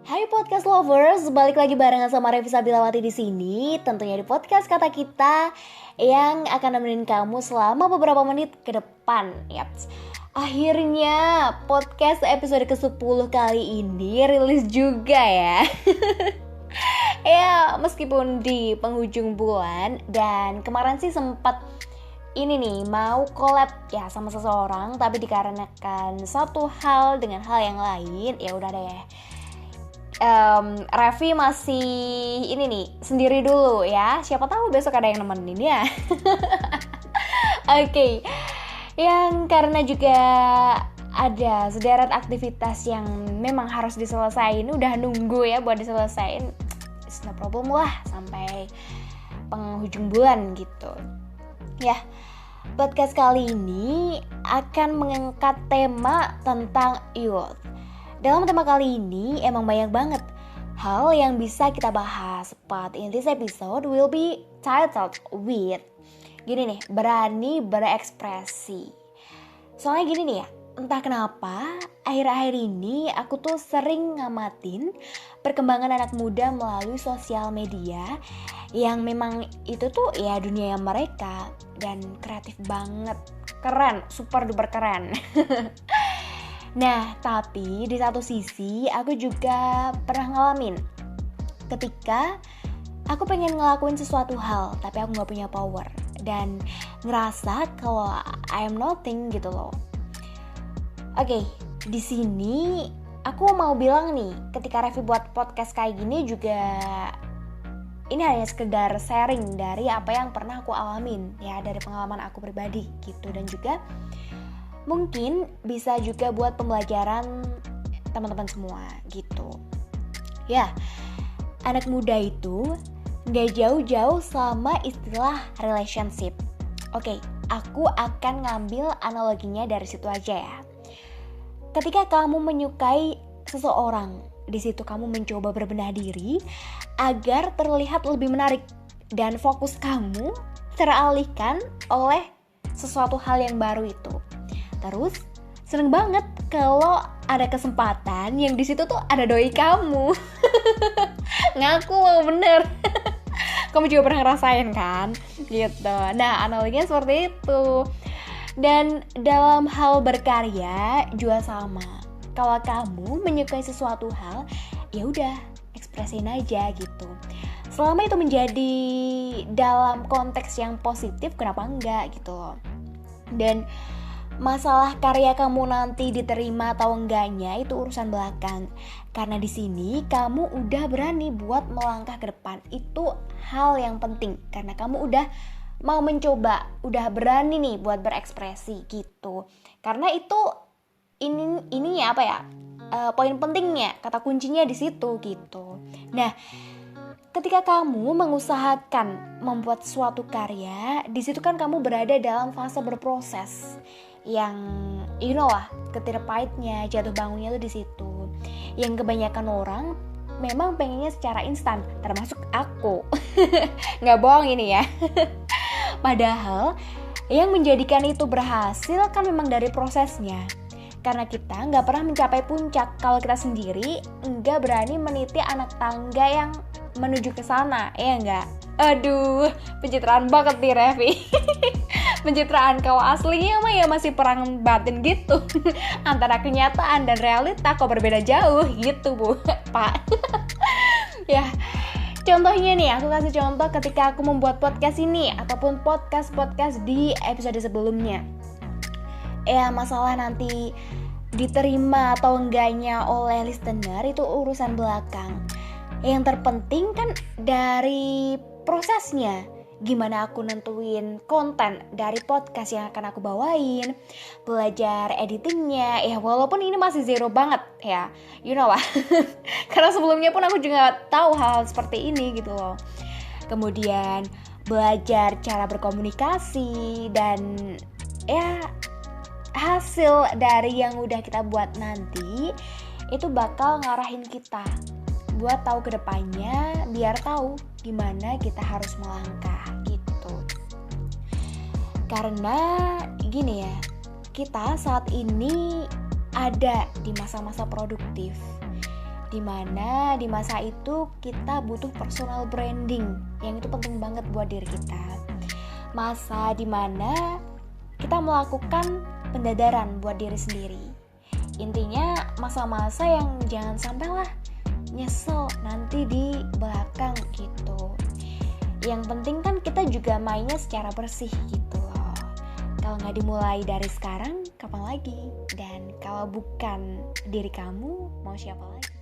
Hai podcast lovers, balik lagi barengan sama Revi Sabilawati di sini. Tentunya di podcast Kata Kita yang akan nemenin kamu selama beberapa menit ke depan. Yaps. Akhirnya podcast episode ke-10 kali ini rilis juga ya. Ya, meskipun di penghujung bulan dan kemarin sih sempat ini nih mau collab ya sama seseorang, tapi dikarenakan satu hal dengan hal yang lain, ya udah deh. Revi masih ini nih sendiri dulu ya. Siapa tahu besok ada yang nemenin ya. Oke. Yang karena juga ada sederet aktivitas yang memang harus diselesain, udah nunggu ya buat diselesain. It's no problem lah sampai penghujung bulan gitu. Ya. Podcast kali ini akan mengangkat tema tentang youth. Dalam tema kali ini emang banyak banget hal yang bisa kita bahas. But in this episode will be titled with gini nih, berani berekspresi. Soalnya gini nih ya, entah kenapa akhir-akhir ini aku tuh sering ngamatin perkembangan anak muda melalui sosial media yang memang itu tuh ya dunia mereka dan kreatif banget, keren, super duper keren. Nah, tapi di satu sisi aku juga pernah ngalamin ketika aku pengen ngelakuin sesuatu hal tapi aku gak punya power dan ngerasa kalau I am nothing gitu loh. Oke, di sini aku mau bilang nih, ketika Revi buat podcast kayak gini juga ini hanya sekedar sharing dari apa yang pernah aku alamin ya, dari pengalaman aku pribadi gitu, dan juga mungkin bisa juga buat pembelajaran teman-teman semua gitu. Ya, anak muda itu gak jauh-jauh sama istilah relationship. Oke, aku akan ngambil analoginya dari situ aja ya. Ketika kamu menyukai seseorang, di situ kamu mencoba berbenah diri agar terlihat lebih menarik dan fokus kamu teralihkan oleh sesuatu hal yang baru itu. Terus seneng banget kalau ada kesempatan yang di situ tuh ada doi kamu. Ngaku loh, bener. Kamu juga pernah ngerasain kan? Gitu. Nah, analoginya seperti itu. Dan dalam hal berkarya juga sama. Kalau kamu menyukai sesuatu hal, ya udah ekspresin aja gitu. Selama itu menjadi dalam konteks yang positif, kenapa enggak gitu loh. Dan masalah karya kamu nanti diterima atau enggaknya itu urusan belakang. Karena di sini kamu udah berani buat melangkah ke depan. Itu hal yang penting karena kamu udah mau mencoba, udah berani nih buat berekspresi gitu. Karena itu ininya apa ya? Poin pentingnya, kata kuncinya di situ gitu. Nah, ketika kamu mengusahakan membuat suatu karya, di situ kan kamu berada dalam fase berproses yang you know lah, getir pahitnya, jatuh bangunnya tuh di situ. Yang kebanyakan orang memang pengennya secara instan, termasuk aku. Nggak bohong ini ya. Padahal yang menjadikan itu berhasil kan memang dari prosesnya. Karena kita nggak pernah mencapai puncak kalau kita sendiri nggak berani meniti anak tangga yang menuju ke sana, ya nggak? Aduh, pencitraan banget nih Revi. Pencitraan, kalau aslinya mah ya masih perang batin gitu. Antara kenyataan dan realita kok berbeda jauh gitu Bu, Pak. Ya, contohnya nih, aku kasih contoh ketika aku membuat podcast ini ataupun podcast di episode sebelumnya. Ya, masalah nanti diterima atau enggaknya oleh listener itu urusan belakang. Yang terpenting kan dari prosesnya. Gimana aku nentuin konten dari podcast yang akan aku bawain, belajar editingnya, ya walaupun ini masih zero banget ya, you know lah. Karena sebelumnya pun aku juga tahu hal seperti ini gitu loh. Kemudian belajar cara berkomunikasi dan ya hasil dari yang udah kita buat nanti itu bakal ngarahin kita buat tahu ke depannya, biar tahu gimana kita harus melangkah gitu. Karena gini ya, kita saat ini ada di masa-masa produktif Dimana di masa itu kita butuh personal branding, yang itu penting banget buat diri kita. Masa dimana kita melakukan pendadaran buat diri sendiri. Intinya masa-masa yang jangan sampailah nyesel nanti di belakang gitu. Yang penting kan kita juga mainnya secara bersih gitu loh. Kalau nggak dimulai dari sekarang, kapan lagi? Dan kalau bukan diri kamu, mau siapa lagi?